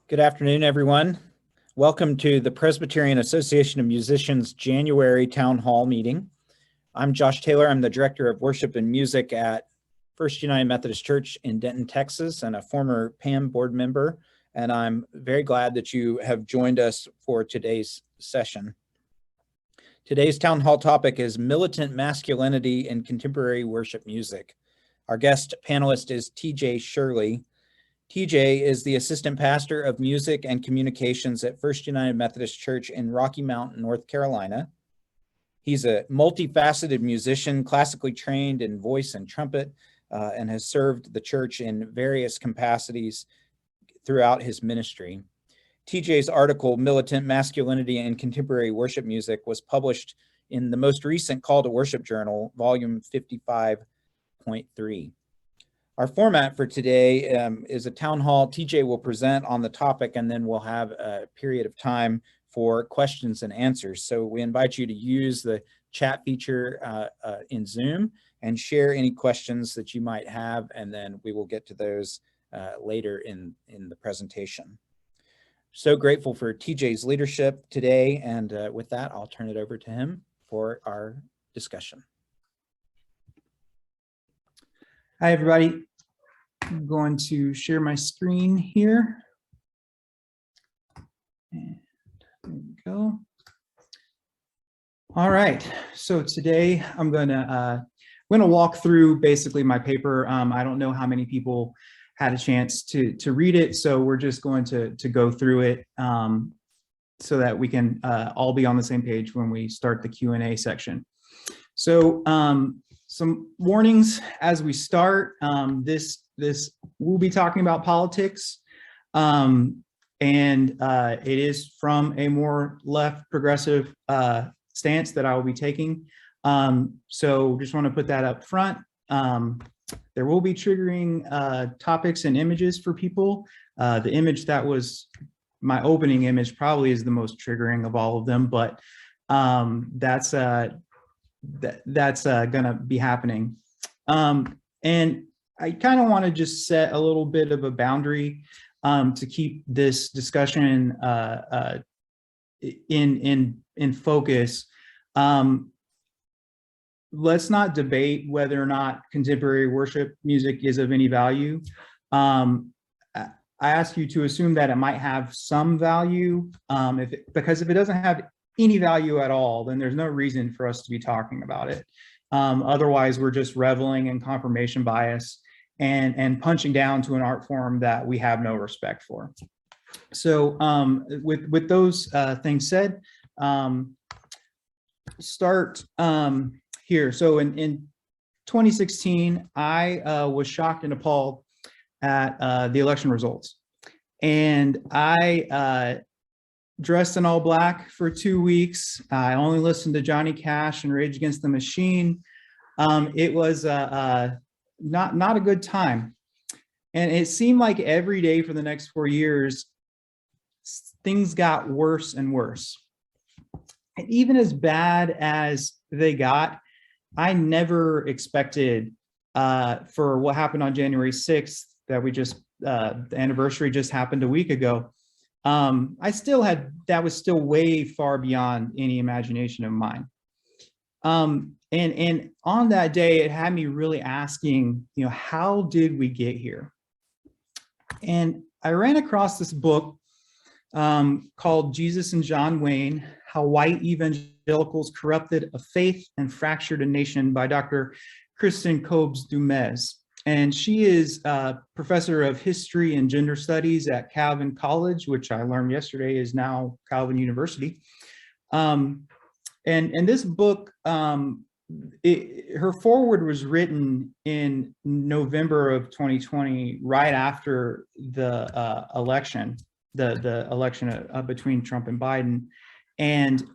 Good afternoon, everyone. Welcome to the Presbyterian Association of Musicians January Town Hall meeting. I'm Josh Taylor. I'm the Director of Worship and Music at First United Methodist Church in Denton, Texas, and a former PAM board member. And I'm very glad that you have joined us for today's session. Today's town hall topic is Militant Masculinity in Contemporary Worship Music. Our guest panelist is TJ Shirley. TJ is the Assistant Pastor of Music and Communications at First United Methodist Church in Rocky Mount, North Carolina. He's a multifaceted musician, classically trained in voice and trumpet, and has served the church in various capacities throughout his ministry. TJ's article, Militant Masculinity in Contemporary Worship Music, was published in the most recent Call to Worship Journal, volume 55.3. Our format for today is a town hall. TJ will present on the topic, and then we'll have a period of time for questions and answers. So we invite you to use the chat feature in Zoom and share any questions that you might have, and then we will get to those later in the presentation. So grateful for TJ's leadership today, and with that, I'll turn it over to him for our discussion. Hi, everybody. I'm going to share my screen here. And there we go. All right. So today I'm going to walk through basically my paper. I don't know how many people had a chance to read it, so we're just going to go through it so that we can all be on the same page when we start the Q&A section. So some warnings as we start. This we'll be talking about politics, and it is from a more left progressive stance that I will be taking. So just want to put that up front. There will be triggering topics and images for people. The image that was my opening image probably is the most triggering of all of them, but that's gonna be happening. And I kind of want to just set a little bit of a boundary to keep this discussion in focus. Let's not debate whether or not contemporary worship music is of any value. I ask you to assume that it might have some value, because if it doesn't have any value at all, then there's no reason for us to be talking about it. Otherwise, we're just reveling in confirmation bias and punching down to an art form that we have no respect for. So with those things said, start here. So in 2016, I was shocked and appalled at the election results. And I dressed in all black for 2 weeks. I only listened to Johnny Cash and Rage Against the Machine. It was not a good time. And it seemed like every day for the next 4 years, things got worse and worse. And even as bad as they got, I never expected for what happened on January 6th, that we just, the anniversary just happened a week ago. That was still way far beyond any imagination of mine. And on that day, it had me really asking, how did we get here? And I ran across this book called Jesus and John Wayne, How White Evangelicals Corrupted a Faith and Fractured a Nation, by Dr. Kristen Kobes-Dumez. And she is a professor of history and gender studies at Calvin College, which I learned yesterday is now Calvin University. And this book, her foreword was written in November of 2020, right after the election, the election between Trump and Biden. And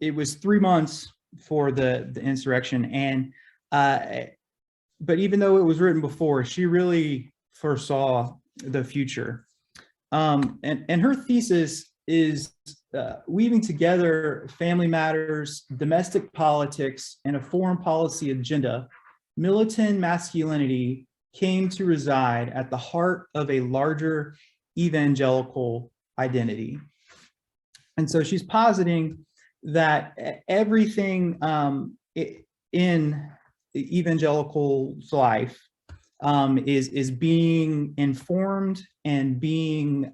it was 3 months for the insurrection. And but even though it was written before, she really foresaw the future. And her thesis is weaving together family matters, domestic politics, and a foreign policy agenda, militant masculinity came to reside at the heart of a larger evangelical identity. And so she's positing that everything in evangelical's life is being informed and being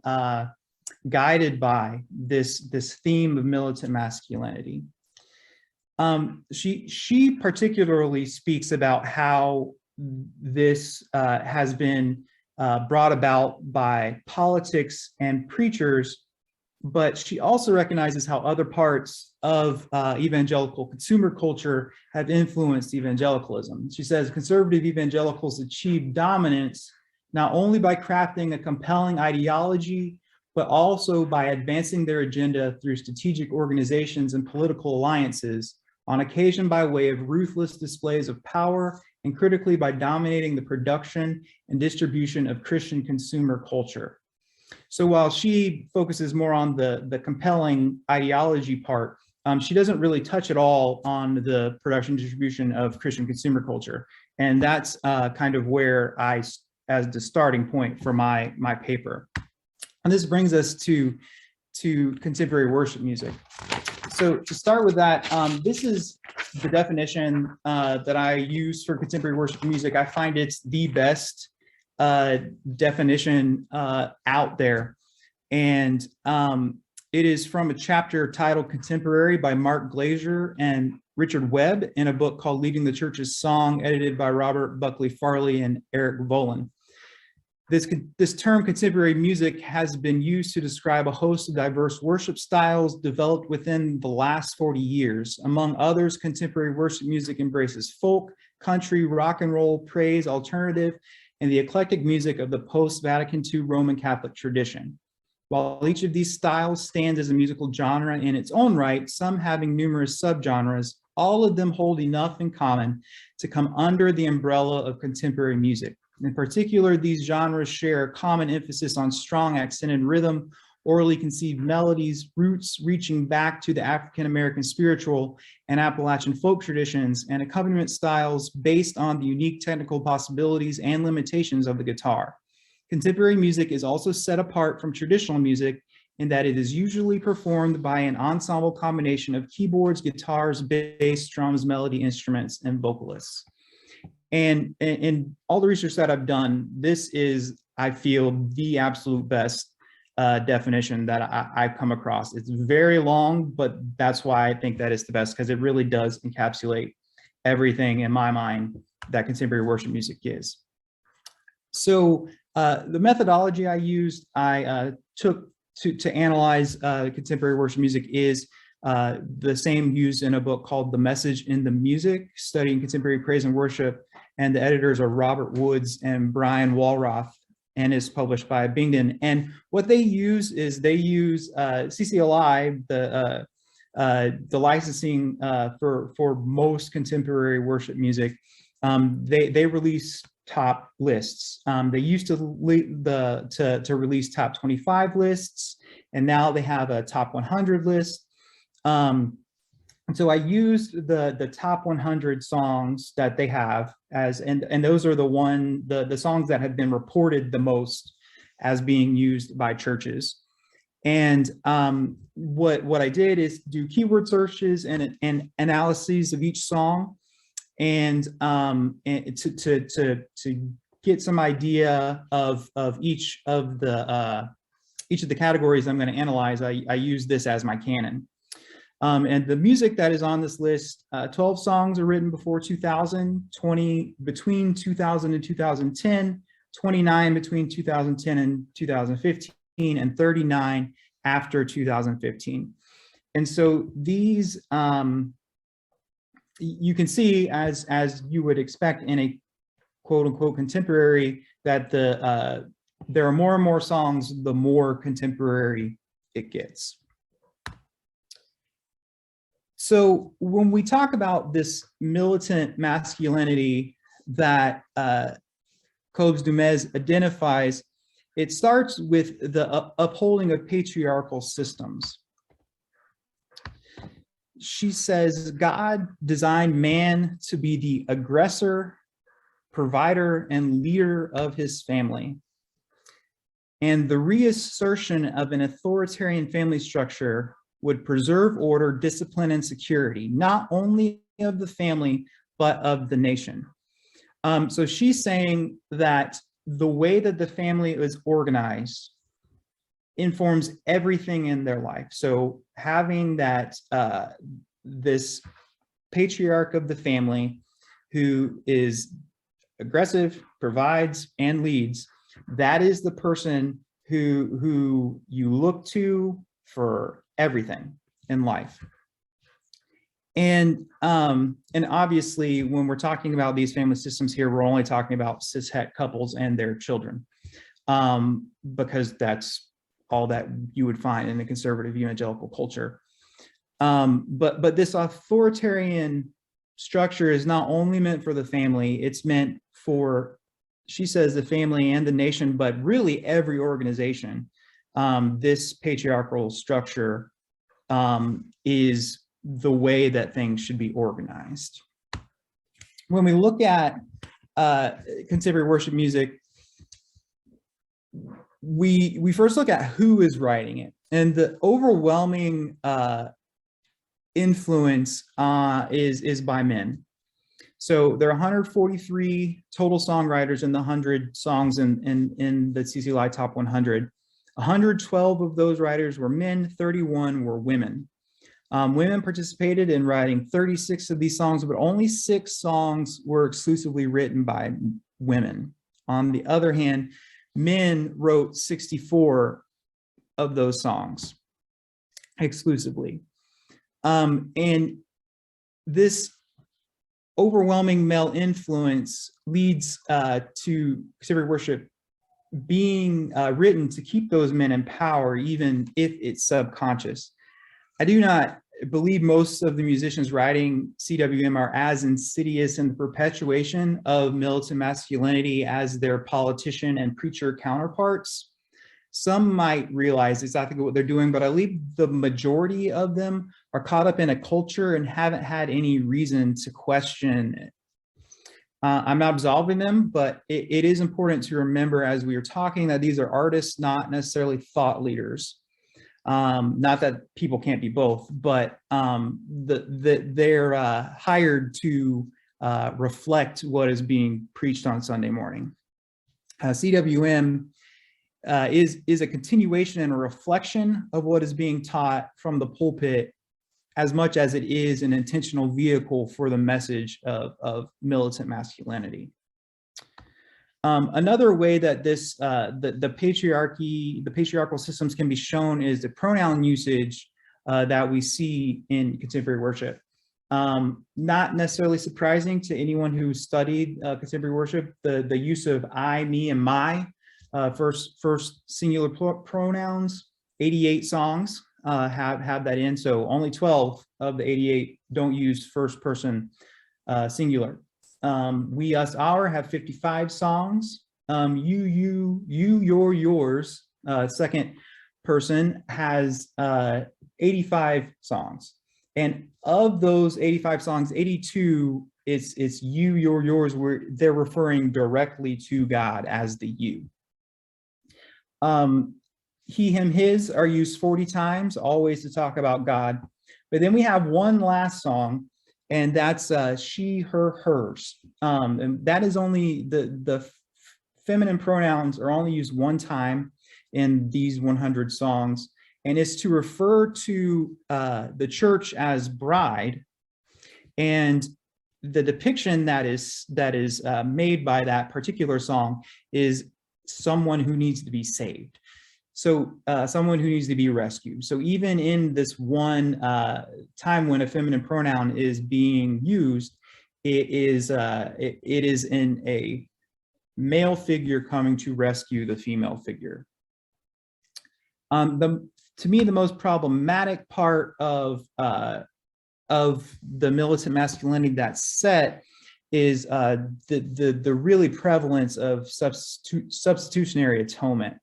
guided by this theme of militant masculinity. She particularly speaks about how this has been brought about by politics and preachers, but she also recognizes how other parts of evangelical consumer culture have influenced evangelicalism. She says conservative evangelicals achieve dominance not only by crafting a compelling ideology, but also by advancing their agenda through strategic organizations and political alliances, on occasion by way of ruthless displays of power, and critically by dominating the production and distribution of Christian consumer culture. So while she focuses more on the compelling ideology part, she doesn't really touch at all on the production and distribution of Christian consumer culture. And that's kind of where as the starting point for my paper. And this brings us to contemporary worship music. So to start with that, this is the definition that I use for contemporary worship music. I find it's the best definition out there. And it is from a chapter titled Contemporary by Mark Glazier and Richard Webb in a book called Leading the Church's Song, edited by Robert Buckley Farley and Eric Volan. This term contemporary music has been used to describe a host of diverse worship styles developed within the last 40 years. Among others, contemporary worship music embraces folk, country, rock and roll, praise, alternative, and the eclectic music of the post-Vatican II Roman Catholic tradition. While each of these styles stands as a musical genre in its own right, some having numerous subgenres, all of them hold enough in common to come under the umbrella of contemporary music. In particular, these genres share a common emphasis on strong accented rhythm, orally conceived melodies, roots reaching back to the African-American spiritual and Appalachian folk traditions, and accompaniment styles based on the unique technical possibilities and limitations of the guitar. Contemporary music is also set apart from traditional music in that it is usually performed by an ensemble combination of keyboards, guitars, bass, drums, melody instruments, and vocalists. And in all the research that I've done, this is, I feel, the absolute best definition that I've come across. It's very long, but that's why I think that it's the best, because it really does encapsulate everything in my mind that contemporary worship music is. So the methodology I used, I took to analyze contemporary worship music is the same used in a book called The Messoge in the Music, Studying Contemporary Praise and Worship. And the editors are Robert Woods and Brian Walroth, and is published by Bingden. And what they use is they use CCLI, the licensing for most contemporary worship music. They release top lists. They used to release top 25 lists, and now they have a top 100 list. So I used the top 100 songs that they have as, and those are the songs that have been reported the most as being used by churches. And what I did is do keyword searches and analyses of each song, and to get some idea of each of the categories I'm going to analyze. I use this as my canon. And the music that is on this list, 12 songs are written before 2000, 20 between 2000 and 2010, 29 between 2010 and 2015, and 39 after 2015. And so these, you can see, as you would expect in a quote unquote contemporary, that there are more and more songs the more contemporary it gets. So when we talk about this militant masculinity that Cobes-Dumez identifies, it starts with the upholding of patriarchal systems. She says God designed man to be the aggressor, provider and leader of his family. And the reassertion of an authoritarian family structure would preserve order, discipline, and security, not only of the family, but of the nation. So she's saying that the way that the family is organized informs everything in their life. So having that, this patriarch of the family who is aggressive, provides, and leads, that is the person who you look to for everything in life. And obviously, when we're talking about these family systems here, we're only talking about cishet couples and their children, because that's all that you would find in a conservative evangelical culture. But this authoritarian structure is not only meant for the family, it's meant for, she says, the family and the nation, but really every organization. This patriarchal structure is the way that things should be organized. When we look at contemporary worship music, we first look at who is writing it, and the overwhelming influence is by men. So there are 143 total songwriters in the 100 songs in the CCLI Top 100. 112 of those writers were men, 31 were women. Women participated in writing 36 of these songs, but only 6 songs were exclusively written by women. On the other hand, men wrote 64 of those songs exclusively. And this overwhelming male influence leads to contemporary worship being written to keep those men in power, even if it's subconscious. I do not believe most of the musicians writing CWM are as insidious in the perpetuation of militant masculinity as their politician and preacher counterparts. Some might realize exactly what they're doing, but I believe the majority of them are caught up in a culture and haven't had any reason to question it. I'm not absolving them, but it is important to remember as we are talking that these are artists, not necessarily thought leaders. Not that people can't be both, but they're hired to reflect what is being preached on Sunday morning. CWM is a continuation and a reflection of what is being taught from the pulpit, as much as it is an intentional vehicle for the message of militant masculinity. Another way that this the patriarchal systems can be shown is the pronoun usage that we see in contemporary worship. Not necessarily surprising to anyone who studied contemporary worship, the use of I, me, and my, first singular pronouns. 88 songs have that in, so only 12 of the 88 don't use first person singular. We, us, our have 55 songs. You, your, yours, second person has 85 songs. And of those 85 songs, 82, it's you, your, yours, where they're referring directly to God as the you. He, him, his are used 40 times, always to talk about God. But then we have one last song, and that's she, her, hers. And that is only the feminine pronouns are only used one time in these 100 songs, and it's to refer to the church as bride. And the depiction that is made by that particular song is someone who needs to be saved. So someone who needs to be rescued. So even in this one time when a feminine pronoun is being used, it is in a male figure coming to rescue the female figure. To me, the most problematic part of the militant masculinity that's set is the really prevalence of substitutionary atonement.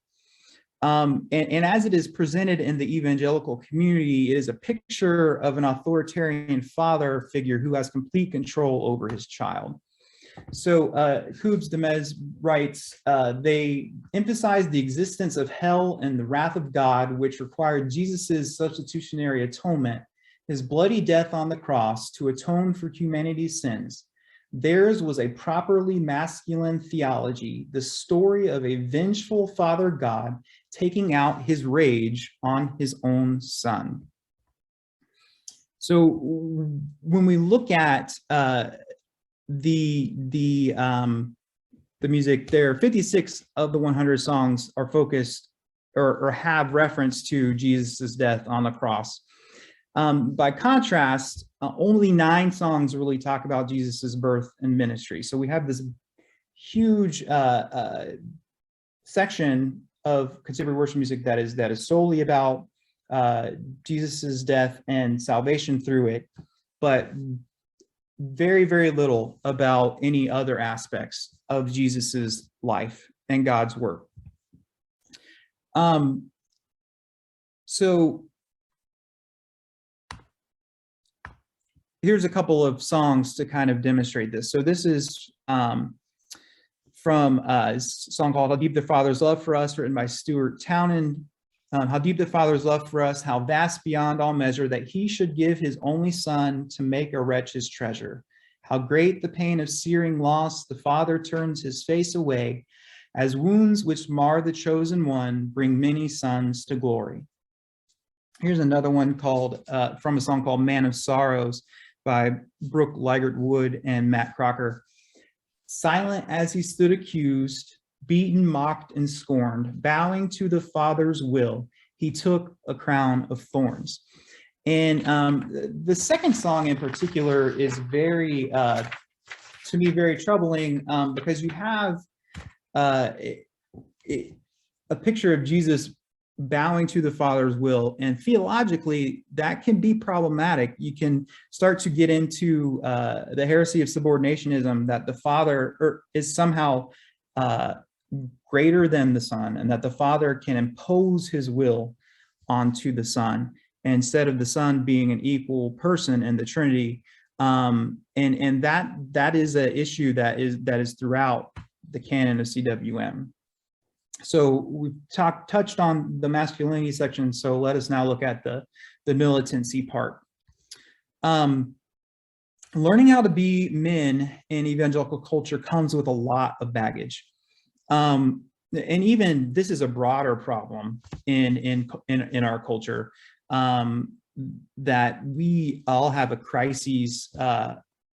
And as it is presented in the evangelical community, it is a picture of an authoritarian father figure who has complete control over his child. So Kubes Demez writes, they emphasize the existence of hell and the wrath of God, which required Jesus's substitutionary atonement, his bloody death on the cross to atone for humanity's sins. Theirs was a properly masculine theology, the story of a vengeful Father God taking out his rage on his own son. So when we look at the music, there 56 of the 100 songs are focused or have reference to Jesus's death on the cross. By contrast, only 9 songs really talk about Jesus's birth and ministry. So we have this huge section of contemporary worship music that is solely about Jesus's death and salvation through it, but very, very little about any other aspects of Jesus's life and God's work. So here's a couple of songs to kind of demonstrate this. So this is from a song called How Deep the Father's Love for Us, written by Stuart Townend. How deep the Father's love for us, how vast beyond all measure, that he should give his only son to make a wretch his treasure. How great the pain of searing loss, the Father turns his face away, as wounds which mar the chosen one bring many sons to glory. Here's another one called from a song called Man of Sorrows by Brooke Liggett-Wood and Matt Crocker. Silent as he stood accused, beaten, mocked, and scorned, bowing to the Father's will, he took a crown of thorns. And the second song in particular is very, to me, very troubling because you have a picture of Jesus bowing to the Father's will, and theologically that can be problematic. You can start to get into the heresy of subordinationism, that the Father is somehow greater than the Son, and that the Father can impose his will onto the Son instead of the Son being an equal person in the Trinity. And that is an issue that is throughout the canon of CWM. So we've touched on the masculinity section, so let us now look at the militancy part. Learning how to be men in evangelical culture comes with a lot of baggage. And even this is a broader problem in our culture, that we all have a crisis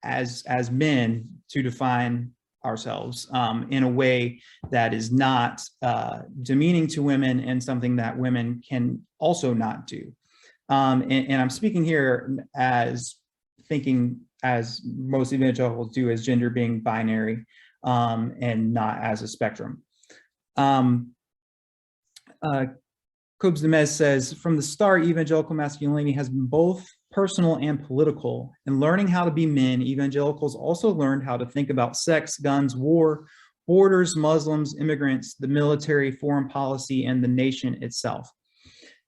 as men to define ourselves in a way that is not demeaning to women, and something that women can also not do. And I'm speaking here as thinking, as most evangelicals do, as gender being binary and not as a spectrum. Kubes Demez says, from the start, evangelical masculinity has been both personal and political. In learning how to be men, evangelicals also learned how to think about sex, guns, war, borders, Muslims, immigrants, the military, foreign policy, and the nation itself.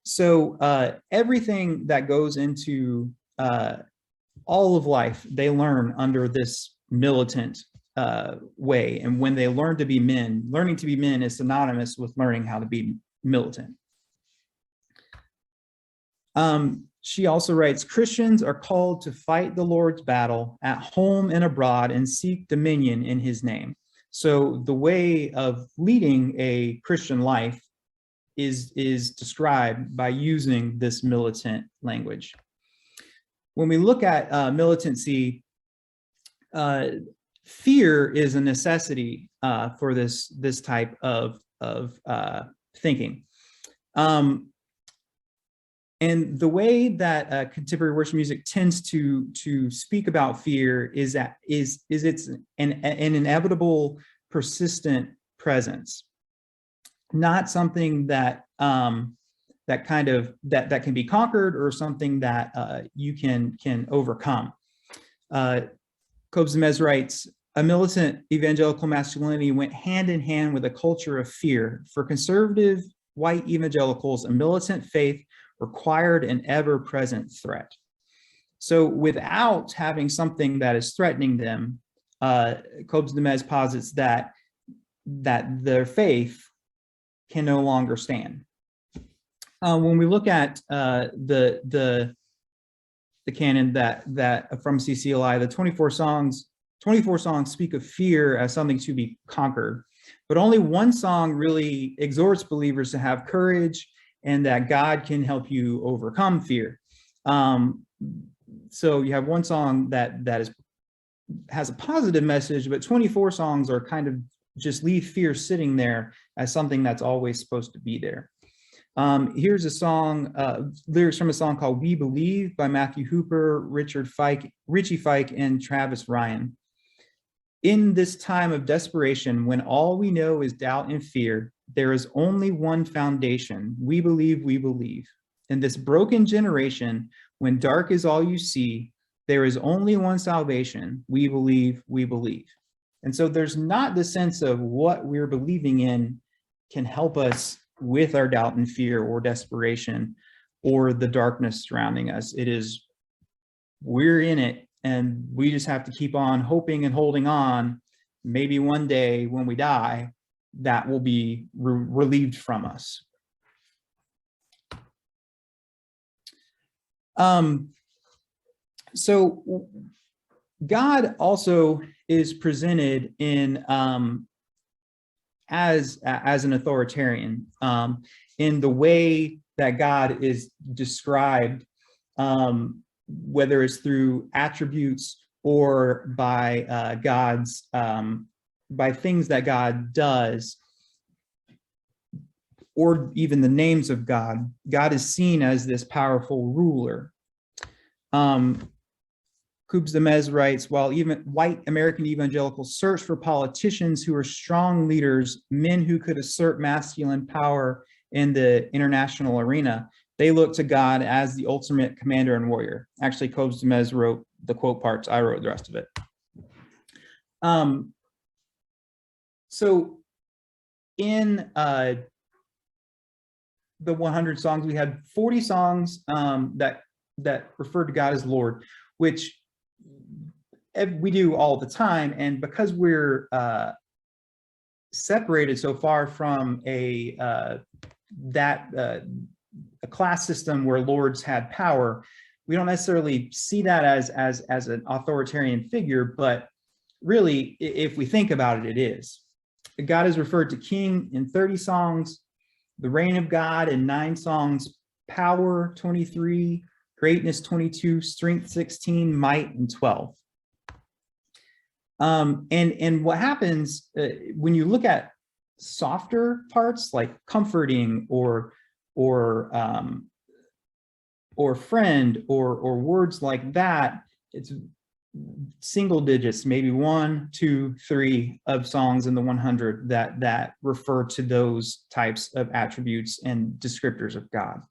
So everything that goes into all of life, they learn under this militant way. And when they learn to be men, learning to be men is synonymous with learning how to be militant. She also writes, Christians are called to fight the Lord's battle at home and abroad and seek dominion in his name. So the way of leading a Christian life is described by using this militant language. When we look at militancy, fear is a necessity for this type of thinking. And the way that contemporary worship music tends to speak about fear is it's an inevitable, persistent presence, not something that that can be conquered, or something that you can overcome. Kubes Demez writes, a militant evangelical masculinity went hand in hand with a culture of fear. For conservative white evangelicals, a militant faith required an ever-present threat. So without having something that is threatening them, Cobes-Demez posits that their faith can no longer stand. When we look at the canon that from CCLI, the 24 songs speak of fear as something to be conquered, but only one song really exhorts believers to have courage and that God can help you overcome fear. So you have one song that has a positive message, but 24 songs are kind of just leave fear sitting there as something that's always supposed to be there. Here's a song, lyrics from a song called We Believe by Matthew Hooper, Richie Fike, and Travis Ryan. In this time of desperation, when all we know is doubt and fear, there is only one foundation. We believe, we believe. In this broken generation, when dark is all you see, there is only one salvation. We believe, we believe. And so there's not the sense of what we're believing in can help us with our doubt and fear or desperation or the darkness surrounding us. It is, we're in it and we just have to keep on hoping and holding on. Maybe one day when we die, that will be relieved from us. So God also is presented in as an authoritarian in the way that God is described, whether it's through attributes or by by things that God does, or even the names of God. God is seen as this powerful ruler. Cobes-Demez writes, while even white American evangelicals search for politicians who are strong leaders, men who could assert masculine power in the international arena, they look to God as the ultimate commander and warrior. Actually, Cobes-Demez wrote the quote parts, I wrote the rest of it. So in the 100 songs, we had 40 songs that referred to God as Lord, which we do all the time. And because we're separated so far from a class system where lords had power, we don't necessarily see that as an authoritarian figure, but really, if we think about it, it is. God is referred to king in 30 songs, the reign of God in 9 songs, power 23, greatness 22, strength 16, might and 12. And what happens when you look at softer parts like comforting or friend or words like that, it's single digits, maybe 1, 2, 3 of songs in the 100 that refer to those types of attributes and descriptors of God.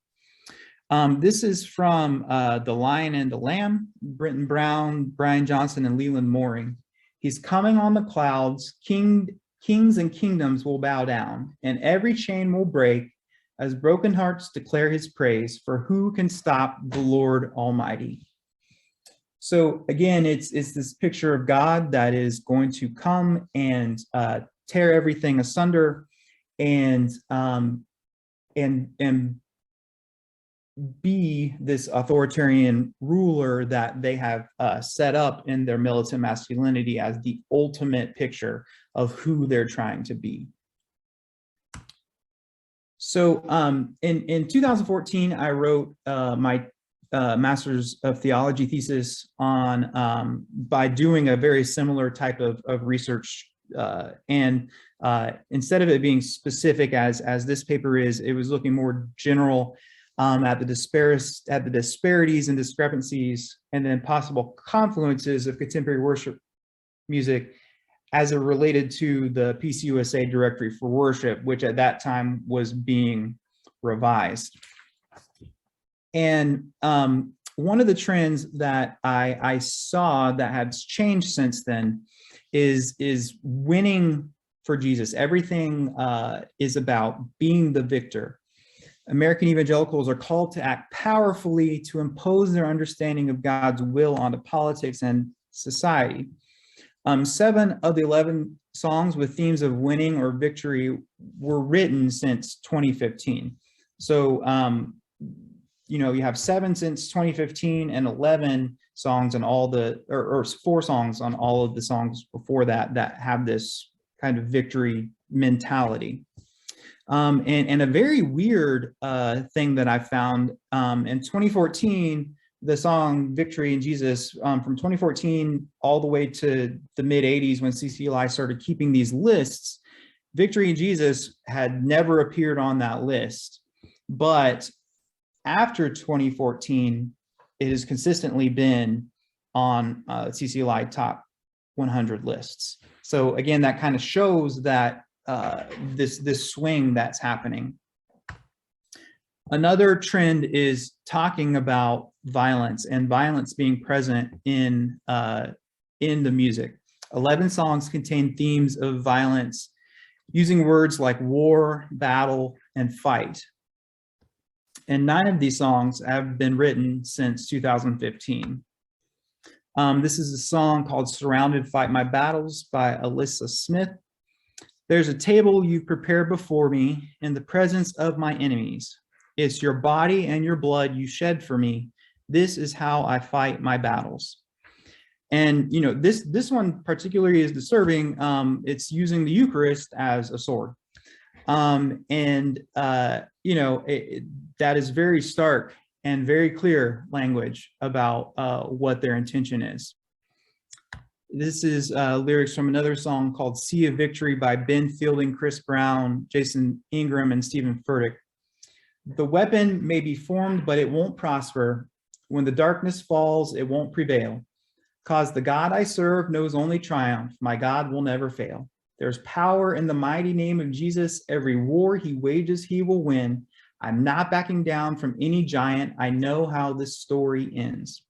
This is from The Lion and the Lamb, Brenton Brown, Brian Johnson, and Leland Mooring. He's coming on the clouds, kings and kingdoms will bow down, and every chain will break as broken hearts declare his praise, for who can stop the Lord Almighty? So again, it's this picture of God that is going to come and tear everything asunder and be this authoritarian ruler that they have set up in their militant masculinity as the ultimate picture of who they're trying to be. So in 2014, I wrote my Master's of Theology thesis on by doing a very similar type of research, and instead of it being specific as this paper is, it was looking more general at the disparities and discrepancies and then possible confluences of contemporary worship music as it related to the PCUSA directory for worship, which at that time was being revised. And one of the trends that I saw that has changed since then is winning for Jesus. Everything is about being the victor. American evangelicals are called to act powerfully to impose their understanding of God's will onto politics and society. 7 of the 11 songs with themes of winning or victory were written since 2015. So, you have 7 since 2015 and 11 songs on all the, or 4 songs on all of the songs before that have this kind of victory mentality. And a very weird thing that I found in 2014, the song Victory in Jesus, from 2014 all the way to the mid 80s when CCLI started keeping these lists, Victory in Jesus had never appeared on that list. But after 2014, it has consistently been on CCLI top 100 lists. So again, that kind of shows that this swing that's happening. Another trend is talking about violence and violence being present in the music. 11 songs contain themes of violence using words like war, battle, and fight. And 9 of these songs have been written since 2015. This is a song called Surrounded, Fight My Battles by Alyssa Smith. There's a table you prepare before me in the presence of my enemies. It's your body and your blood you shed for me. This is how I fight my battles. And this one particularly is disturbing. It's using the Eucharist as a sword. That is very stark and very clear language about what their intention is. This is lyrics from another song called Sea of Victory by Ben Fielding, Chris Brown, Jason Ingram, and Stephen Furtick. The weapon may be formed, but it won't prosper. When the darkness falls, it won't prevail. 'Cause the God I serve knows only triumph. My God will never fail. There's power in the mighty name of Jesus. Every war he wages, he will win. I'm not backing down from any giant. I know how this story ends.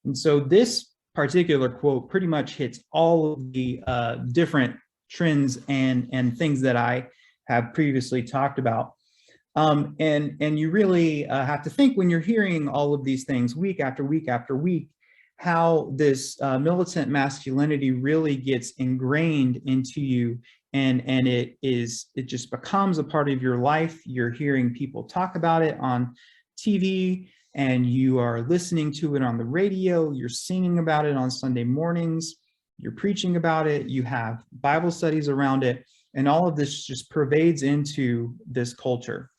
And so this particular quote pretty much hits all of the different trends and things that I have previously talked about. And you really have to think when you're hearing all of these things week after week after week, how this militant masculinity really gets ingrained into you, and it just becomes a part of your life. You're hearing people talk about it on TV, and you are listening to it on the radio. You're singing about it on Sunday mornings. You're preaching about it. You have Bible studies around it, and all of this just pervades into this culture.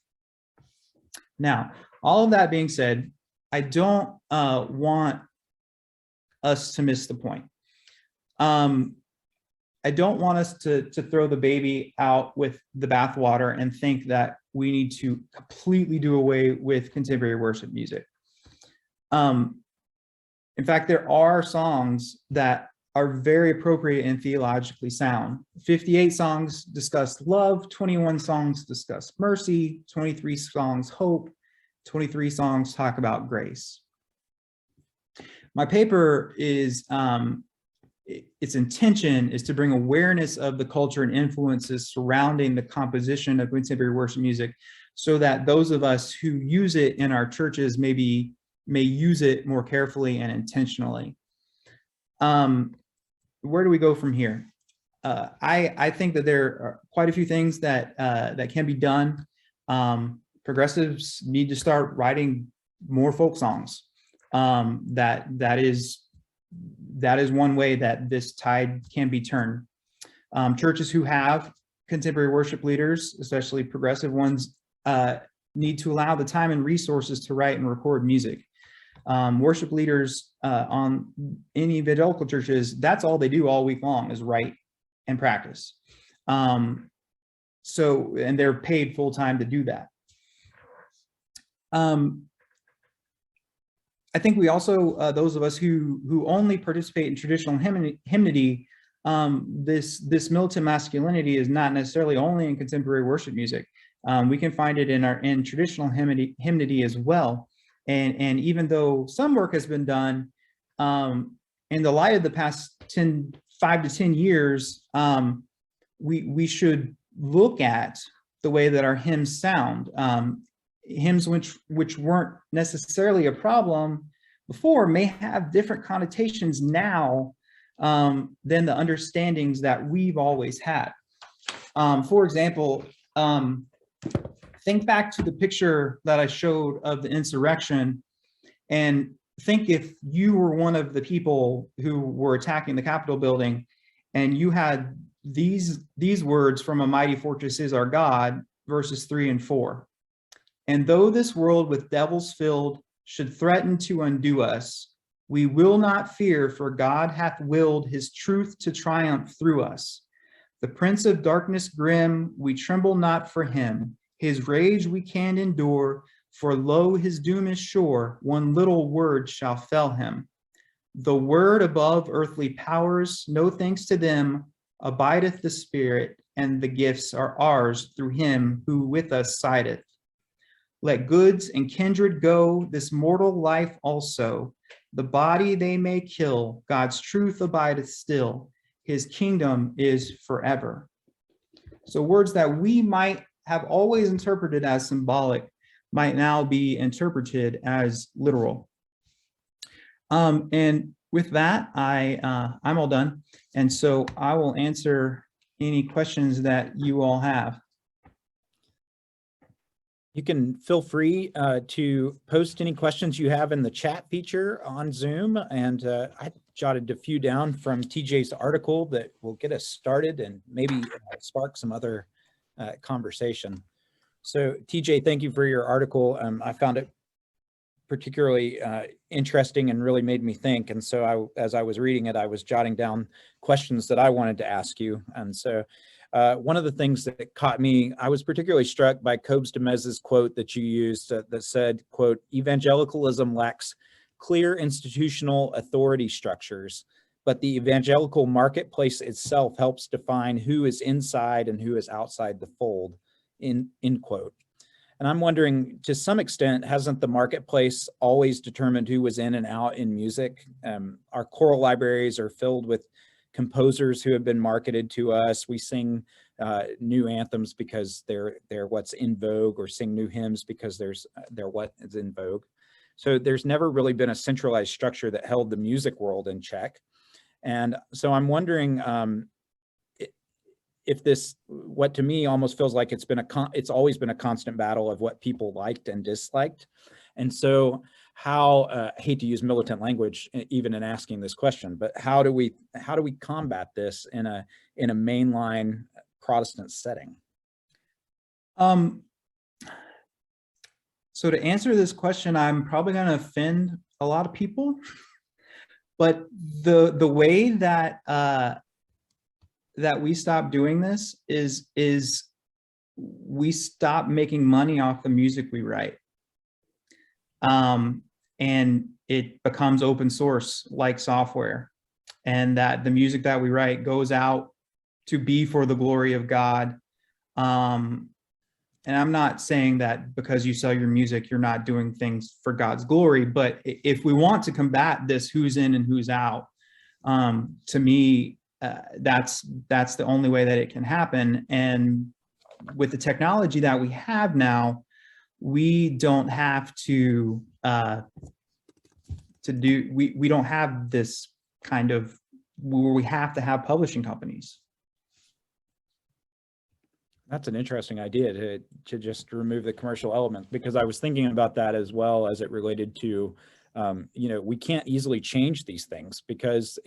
Now, all of that being said, I don't want us to miss the point. I don't want us to throw the baby out with the bathwater and think that we need to completely do away with contemporary worship music. In fact, there are songs that are very appropriate and theologically sound. 58 songs discuss love, 21 songs discuss mercy, 23 songs hope, 23 songs talk about grace. My paper is, its intention is to bring awareness of the culture and influences surrounding the composition of contemporary worship music, so that those of us who use it in our churches may use it more carefully and intentionally. Where do we go from here? I think that there are quite a few things that can be done. Progressives need to start writing more folk songs. That is one way that this tide can be turned. Churches who have contemporary worship leaders, especially progressive ones, need to allow the time and resources to write and record music. Worship leaders in evangelical churches, that's all they do all week long is write and practice. And they're paid full time to do that. I think we also, those of us who only participate in traditional hymnody, this militant masculinity is not necessarily only in contemporary worship music. We can find it in traditional hymnody as well. And even though some work has been done, in the light of the past 5 to 10 years, we should look at the way that our hymns sound. Hymns which weren't necessarily a problem before may have different connotations now than the understandings that we've always had. For example, think back to the picture that I showed of the insurrection, and think if you were one of the people who were attacking the Capitol building and you had these words from "A Mighty Fortress Is Our God," verses 3 and 4. "And though this world with devils filled should threaten to undo us, we will not fear, for God hath willed his truth to triumph through us. The prince of darkness grim, we tremble not for him. His rage we can endure, for lo, his doom is sure. One little word shall fell him. The word above earthly powers, no thanks to them, abideth the Spirit, and the gifts are ours through him who with us sideth. Let goods and kindred go, this mortal life also. The body they may kill, God's truth abideth still. His kingdom is forever." So words that we might have always interpreted as symbolic might now be interpreted as literal. And with that, I'm all done. And so I will answer any questions that you all have. You can feel free to post any questions you have in the chat feature on Zoom. And I jotted a few down from TJ's article that will get us started and maybe spark some other conversation. So TJ, thank you for your article. I found it particularly interesting and really made me think. And so as I was reading it, I was jotting down questions that I wanted to ask you. And so one of the things that caught me, I was particularly struck by Cobes de Mez's quote that you used that said, quote, "Evangelicalism lacks clear institutional authority structures, but the evangelical marketplace itself helps define who is inside and who is outside the fold," end quote. And I'm wondering, to some extent, hasn't the marketplace always determined who was in and out in music? Our choral libraries are filled with composers who have been marketed to us. We sing new anthems because they're what's in vogue, or sing new hymns because they're what is in vogue. So there's never really been a centralized structure that held the music world in check. And so I'm wondering if this, what to me almost feels like it's always been a constant battle of what people liked and disliked. And so how, I hate to use militant language even in asking this question, but how do we combat this in a mainline Protestant setting? So to answer this question, I'm probably going to offend a lot of people, but the way that that we stop doing this is we stop making money off the music we write. And it becomes open source like software, and that the music that we write goes out to be for the glory of God. And I'm not saying that because you sell your music, you're not doing things for God's glory, but if we want to combat this who's in and who's out, to me, that's the only way that it can happen. And with the technology that we have now, we don't have to we don't have this kind of where we have to have publishing companies. That's an interesting idea to just remove the commercial element, because I was thinking about that as well as it related to, we can't easily change these things because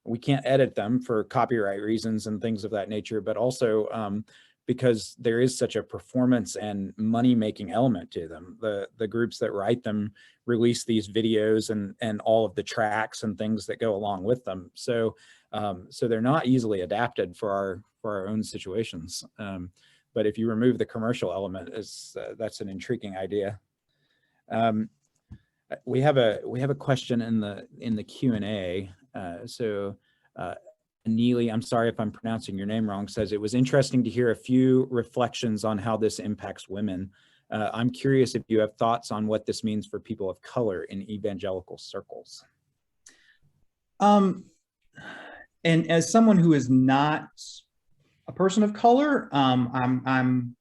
we can't edit them for copyright reasons and things of that nature, but also because there is such a performance and money-making element to them. The groups that write them release these videos and all of the tracks and things that go along with them. So they're not easily adapted for our own situations. But if you remove the commercial element, that's an intriguing idea. We have a question in the Q&A. Neely, I'm sorry if I'm pronouncing your name wrong, says it was interesting to hear a few reflections on how this impacts women. I'm curious if you have thoughts on what this means for people of color in evangelical circles. And as someone who is not a person of color, I'm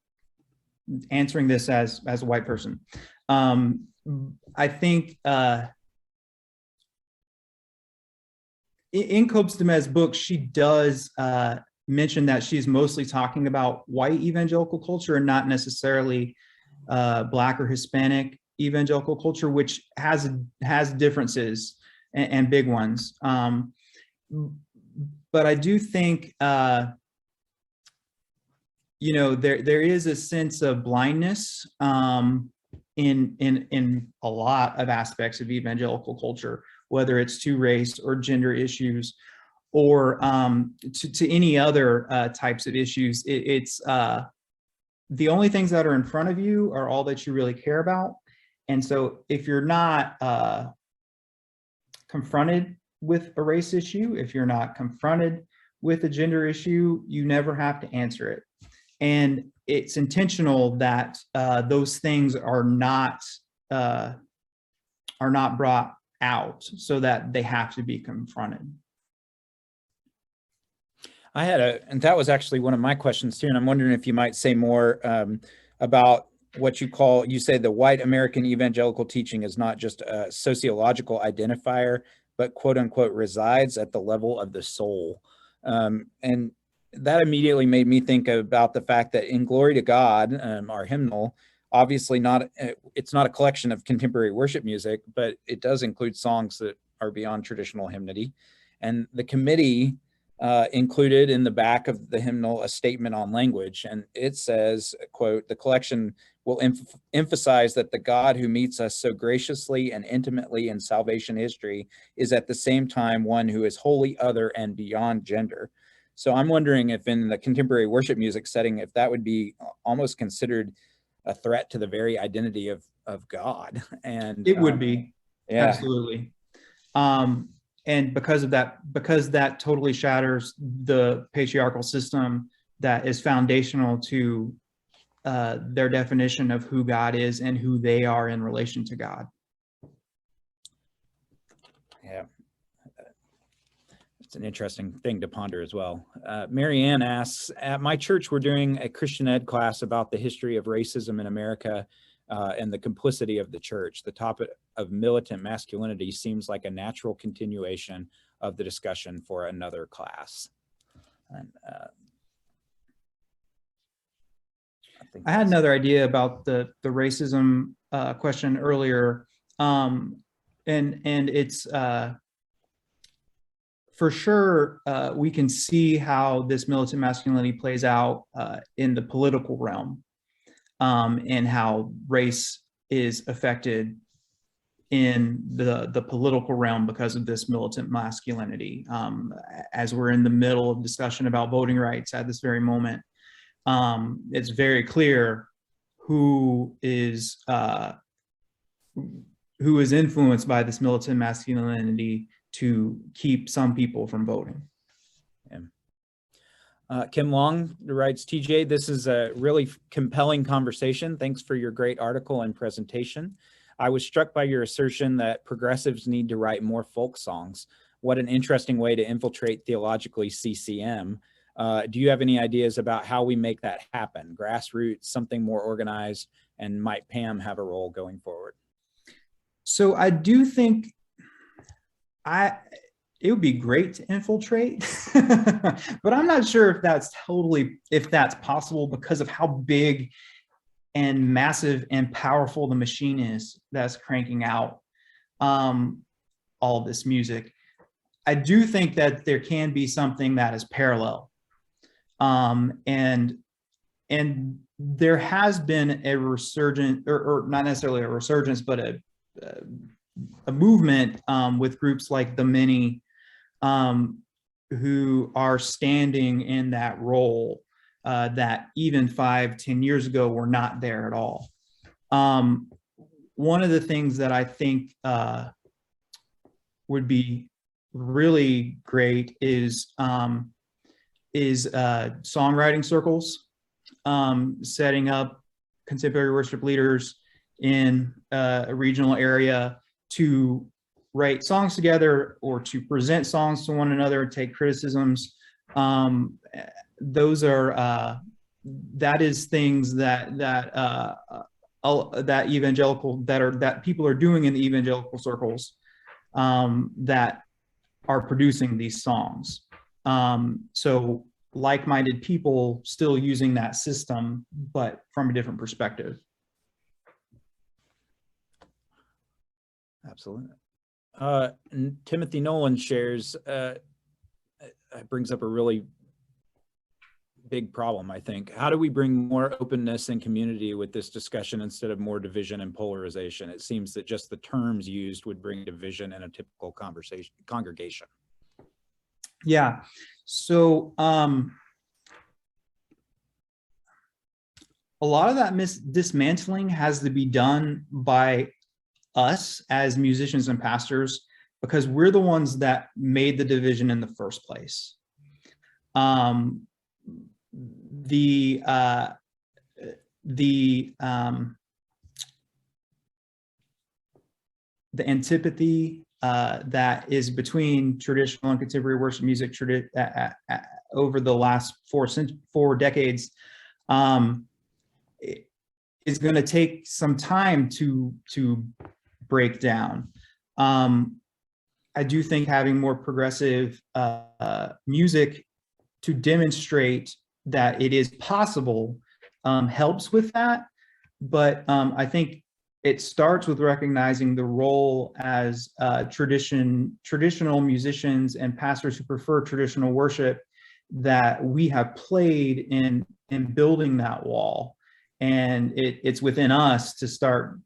answering this as a white person. I think in Copes Demez's book, she does mention that she's mostly talking about white evangelical culture and not necessarily Black or Hispanic evangelical culture, which has differences and big ones. But I do think, you know, there is a sense of blindness in a lot of aspects of evangelical culture, whether it's to race or gender issues, or to any other types of issues. It's the only things that are in front of you are all that you really care about. And so if you're not confronted with a race issue, if you're not confronted with a gender issue, you never have to answer it. And it's intentional that those things are not brought out so that they have to be confronted. And that was actually one of my questions too, and I'm wondering if you might say more about what you say the white American evangelical teaching is not just a sociological identifier, but quote unquote resides at the level of the soul. And that immediately made me think about the fact that in Glory to God, our hymnal, obviously it's not a collection of contemporary worship music, but it does include songs that are beyond traditional hymnody. And the committee included in the back of the hymnal a statement on language, and it says, quote, "The collection will emphasize that the God who meets us so graciously and intimately in salvation history is at the same time one who is wholly other and beyond gender." So I'm wondering if in the contemporary worship music setting, if that would be almost considered a threat to the very identity of God. And it would be, yeah. Absolutely. And because that totally shatters the patriarchal system that is foundational to their definition of who God is and who they are in relation to God. Yeah. It's an interesting thing to ponder as well. Mary Ann asks, at my church, we're doing a Christian ed class about the history of racism in America and the complicity of the church. The topic of militant masculinity seems like a natural continuation of the discussion for another class. And, I had another idea about the racism question earlier, and it's for sure we can see how this militant masculinity plays out in the political realm, and how race is affected in the political realm because of this militant masculinity. As we're in the middle of discussion about voting rights at this very moment, it's very clear who is influenced by this militant masculinity to keep some people from voting. Kim Long writes, TJ, this is a really compelling conversation. Thanks for your great article and presentation. I was struck by your assertion that progressives need to write more folk songs. What an interesting way to infiltrate theologically CCM. Do you have any ideas about how we make that happen? Grassroots, something more organized, and might PAM have a role going forward? So I do think it would be great to infiltrate, but I'm not sure if that's possible because of how big and massive and powerful the machine is that's cranking out all this music. I do think that there can be something that is parallel. And there has been a resurgence, or not necessarily a resurgence, but a movement with groups like The Many, who are standing in that role that even 5-10 years ago were not there at all. One of the things that I think would be really great is songwriting circles, setting up contemporary worship leaders in a regional area to write songs together or to present songs to one another, take criticisms. Those are that is things that evangelical that people are doing in the evangelical circles that are producing these songs. So like-minded people still using that system, but from a different perspective. Absolutely. Timothy Nolan shares, brings up a really big problem, I think. How do we bring more openness and community with this discussion instead of more division and polarization? It seems that just the terms used would bring division in a typical congregation. Yeah, so a lot of that dismantling has to be done by us as musicians and pastors, because we're the ones that made the division in the first place. The antipathy that is between traditional and contemporary worship music over the last four decades is going to take some time to break down. I do think having more progressive music to demonstrate that it is possible helps with that. But I think it starts with recognizing the role as traditional musicians and pastors who prefer traditional worship that we have played in building that wall. And it's within us to start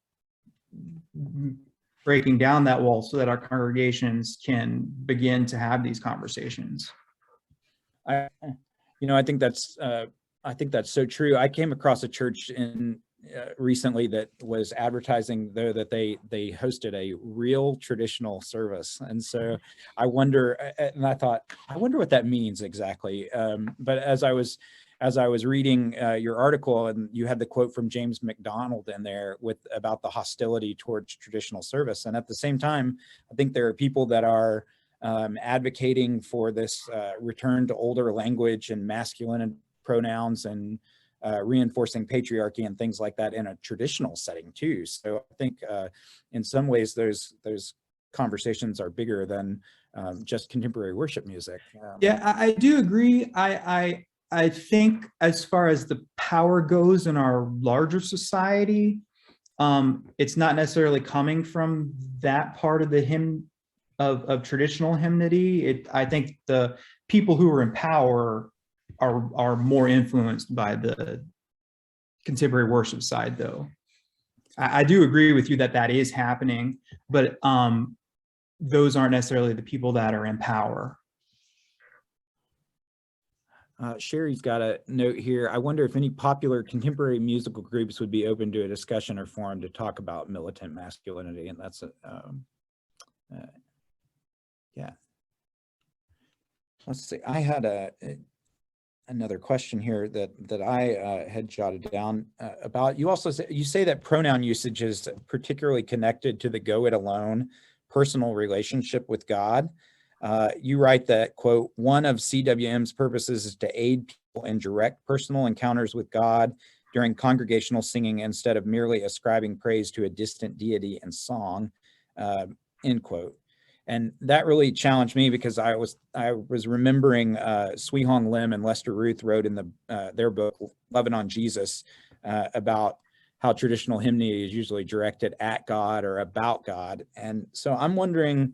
breaking down that wall so that our congregations can begin to have these conversations. I think that's so true. I came across a church recently that was advertising though that they hosted a real traditional service, and so I wonder, and I thought, I wonder what that means exactly. But as I was reading your article, and you had the quote from James MacDonald in there about the hostility towards traditional service, and at the same time, I think there are people that are advocating for this return to older language and masculine pronouns and reinforcing patriarchy and things like that in a traditional setting too. So I think in some ways those conversations are bigger than just contemporary worship music. Yeah, I do agree. I think as far as the power goes in our larger society, it's not necessarily coming from that part of the hymn of traditional hymnody. I think the people who are in power are more influenced by the contemporary worship side, though. I do agree with you that is happening, but those aren't necessarily the people that are in power. Sherry's got a note here. I wonder if any popular contemporary musical groups would be open to a discussion or forum to talk about militant masculinity, and that's yeah. Let's see. I had another question here that I had jotted down about. You also say that pronoun usage is particularly connected to the go it alone personal relationship with God. You write that, quote, one of CWM's purposes is to aid people in direct personal encounters with God during congregational singing instead of merely ascribing praise to a distant deity in song, end quote. And that really challenged me because I was remembering Sui Hong Lim and Lester Ruth wrote in their book, Loving on Jesus, about how traditional hymnody is usually directed at God or about God. And so I'm wondering,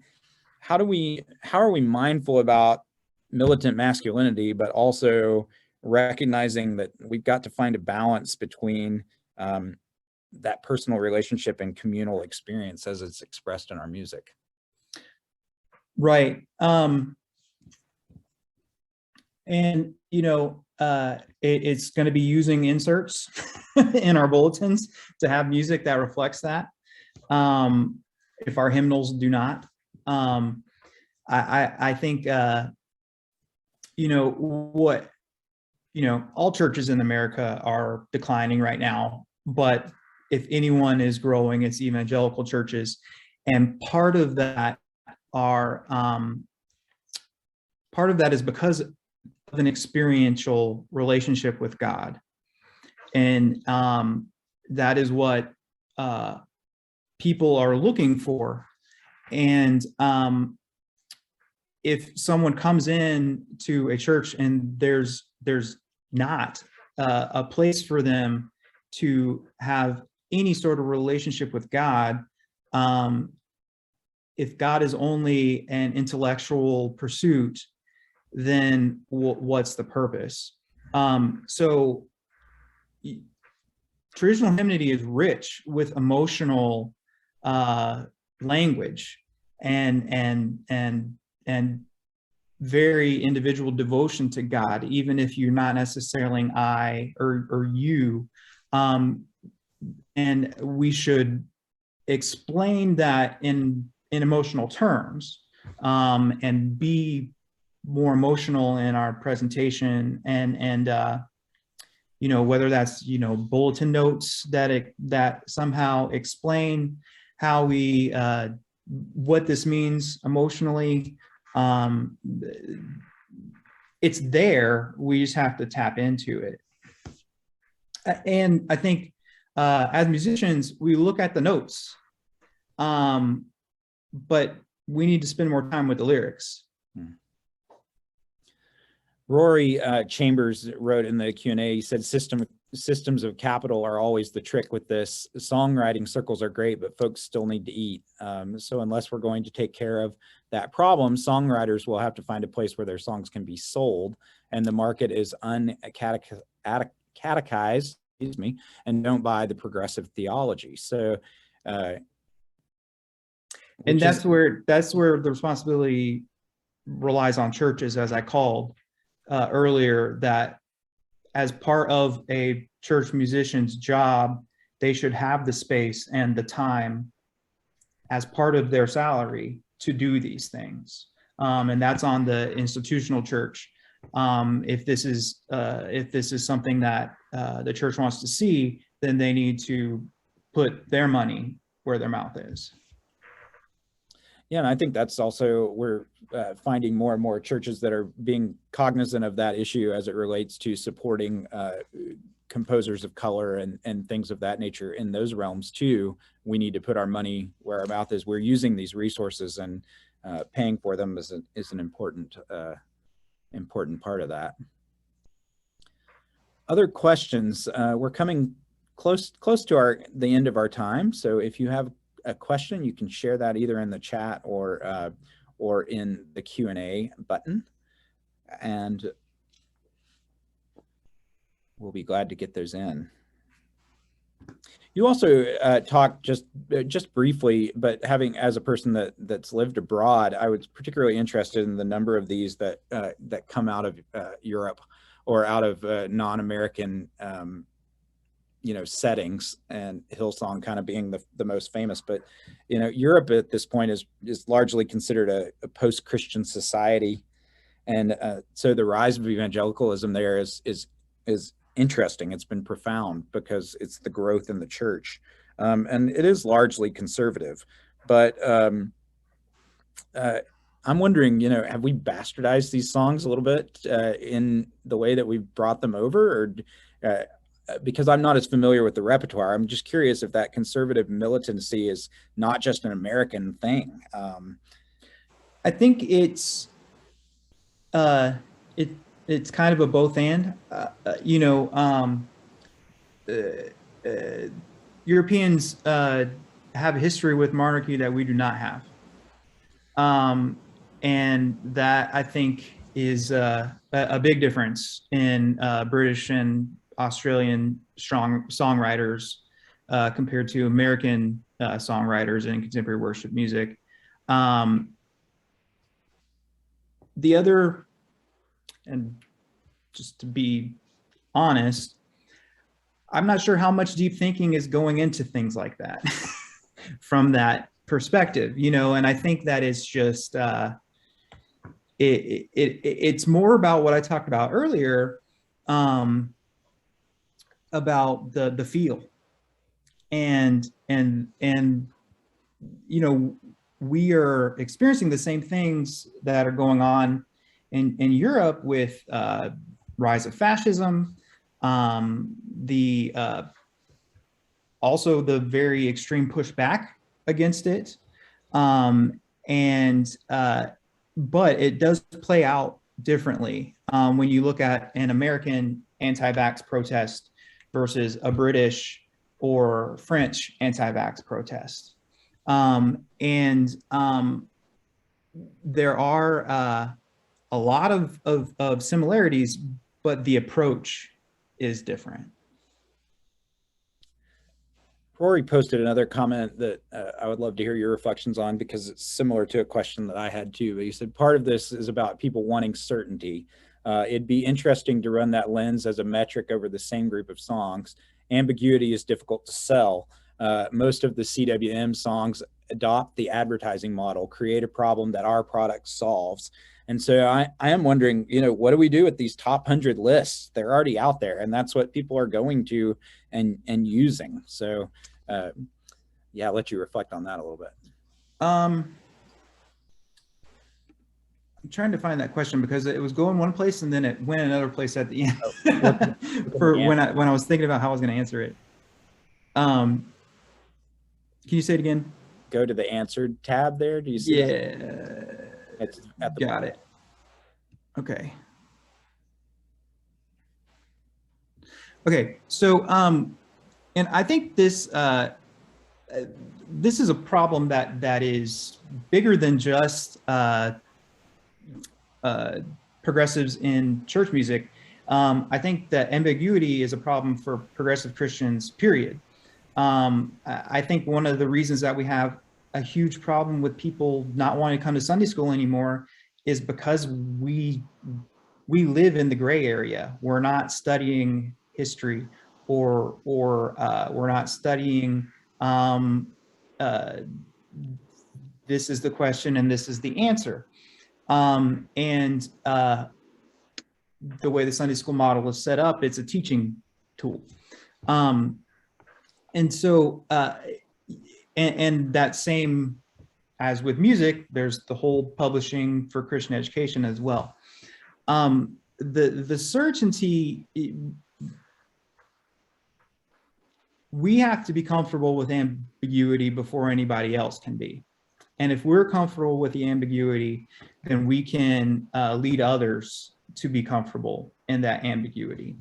how are we mindful about militant masculinity, but also recognizing that we've got to find a balance between that personal relationship and communal experience as it's expressed in our music? Right. And, it's going to be using inserts in our bulletins to have music that reflects that. If our hymnals do not, I think, all churches in America are declining right now, but if anyone is growing, it's evangelical churches. And part of that is because of an experiential relationship with God. And that is what people are looking for. And if someone comes in to a church and there's not a place for them to have any sort of relationship with God, if God is only an intellectual pursuit, then what's the purpose? So traditional hymnody is rich with emotional language and very individual devotion to God, even if you're not necessarily an I or you. And we should explain that in emotional terms, and be more emotional in our presentation, and whether that's bulletin notes that somehow explain how we what this means emotionally. It's there, we just have to tap into it. And I think as musicians, we look at the notes, but we need to spend more time with the lyrics. Rory Chambers wrote in the Q&A, he said, systems of capital are always the trick with this. Songwriting circles are great, but folks still need to eat. So unless we're going to take care of that problem, songwriters will have to find a place where their songs can be sold, and the market is uncatechized, excuse me, and don't buy the progressive theology. So, and that's where the responsibility relies on churches, as I called earlier, that as part of a church musician's job, they should have the space and the time as part of their salary to do these things. And that's on the institutional church. If this is something that the church wants to see, then they need to put their money where their mouth is. Yeah, and I think that's also, we're finding more and more churches that are being cognizant of that issue as it relates to supporting composers of color and things of that nature in those realms too. We need to put our money where our mouth is. We're using these resources, and paying for them is an important part of that. Other questions? We're coming close to the end of our time. So if you have a question, you can share that either in the chat or in the Q&A button, and we'll be glad to get those in. You also talked just briefly, but as a person that's lived abroad, I was particularly interested in the number of these that come out of Europe or out of non-American settings, and Hillsong kind of being the most famous. But Europe at this point is largely considered a post-Christian society, and so the rise of evangelicalism there is interesting. It's been profound because it's the growth in the church, and it is largely conservative. But I'm wondering, have we bastardized these songs a little bit in the way that we've brought them over, or because I'm not as familiar with the repertoire, I'm just curious if that conservative militancy is not just an American thing. I think it's kind of a both and. Europeans have a history with monarchy that we do not have, and that I think is a big difference in British and Australian strong songwriters compared to American songwriters in contemporary worship music. The other, and just to be honest, I'm not sure how much deep thinking is going into things like that from that perspective, and I think that it's just it's more about what I talked about earlier, about the feel, and we are experiencing the same things that are going on in Europe with rise of fascism, also the very extreme pushback against it, and but it does play out differently when you look at an American anti-vax protest versus a British or French anti-vax protest. There are a lot of similarities, but the approach is different. Rory posted another comment that I would love to hear your reflections on, because it's similar to a question that I had too. But he said part of this is about people wanting certainty. It'd be interesting to run that lens as a metric over the same group of songs. Ambiguity is difficult to sell. Most of the CWM songs adopt the advertising model, create a problem that our product solves. And so I am wondering, what do we do with these top 100 lists? They're already out there, and that's what people are going to and using. So yeah, I'll let you reflect on that a little bit. I'm trying to find that question because it was going one place and then it went another place at the end when I was thinking about how I was going to answer it. Can you say it again? Go to the answered tab there. Do you see that? It's at the Got it. Okay. Okay. So, and I think this is a problem that is bigger than just progressives in church music. I think that ambiguity is a problem for progressive Christians, period. I think one of the reasons that we have a huge problem with people not wanting to come to Sunday school anymore is because we live in the gray area. We're not studying history, or we're not studying this is the question and this is the answer. The way the Sunday school model is set up, it's a teaching tool. And so, and that same as with music, there's the whole publishing for Christian education as well. The certainty, we have to be comfortable with ambiguity before anybody else can be. And if we're comfortable with the ambiguity, then we can lead others to be comfortable in that ambiguity.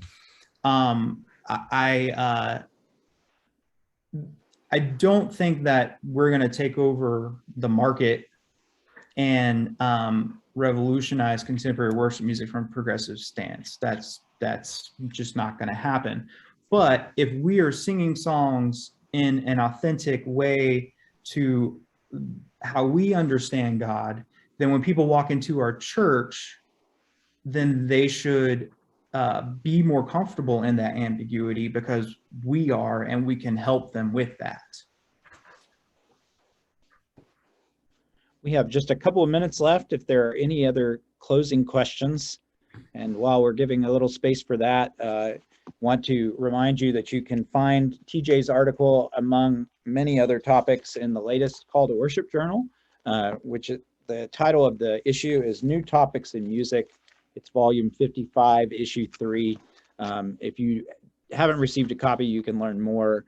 I don't think that we're going to take over the market and revolutionize contemporary worship music from a progressive stance. That's just not going to happen. But if we are singing songs in an authentic way to how we understand God, then when people walk into our church, then they should be more comfortable in that ambiguity, because we are, and we can help them with that. We have just a couple of minutes left if there are any other closing questions. And while we're giving a little space for that, want to remind you that you can find TJ's article among many other topics in the latest Call to Worship Journal, which the title of the issue is New Topics in Music. It's volume 55, issue 3. If you haven't received a copy, you can learn more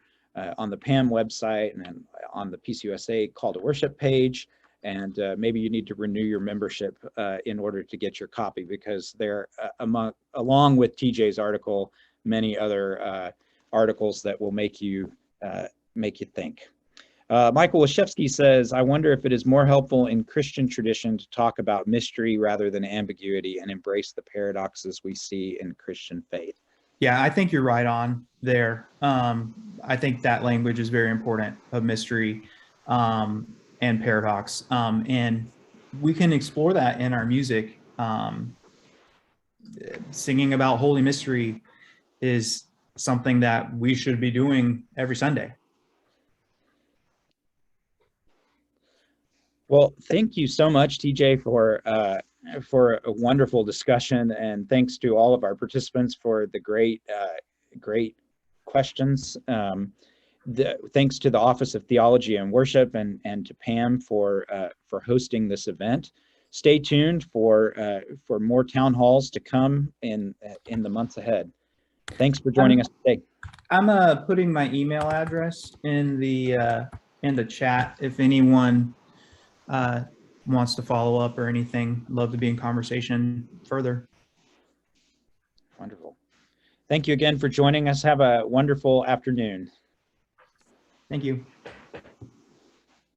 on the PAM website and then on the PCUSA Call to Worship page. And maybe you need to renew your membership in order to get your copy, because there, along with TJ's article, many other articles that will make you think. Michael Washevsky says, I wonder if it is more helpful in Christian tradition to talk about mystery rather than ambiguity and embrace the paradoxes we see in Christian faith. Yeah, I think you're right on there. I think that language is very important, of mystery and paradox. And we can explore that in our music. Singing about holy mystery is something that we should be doing every Sunday. Well, thank you so much, TJ, for a wonderful discussion, and thanks to all of our participants for the great questions. Thanks to the Office of Theology and Worship and to PAM for hosting this event. Stay tuned for more town halls to come in the months ahead. Thanks for joining us today. I'm putting my email address in the chat if anyone wants to follow up or anything, I'd love to be in conversation further. Wonderful. Thank you again for joining us. Have a wonderful afternoon. Thank you.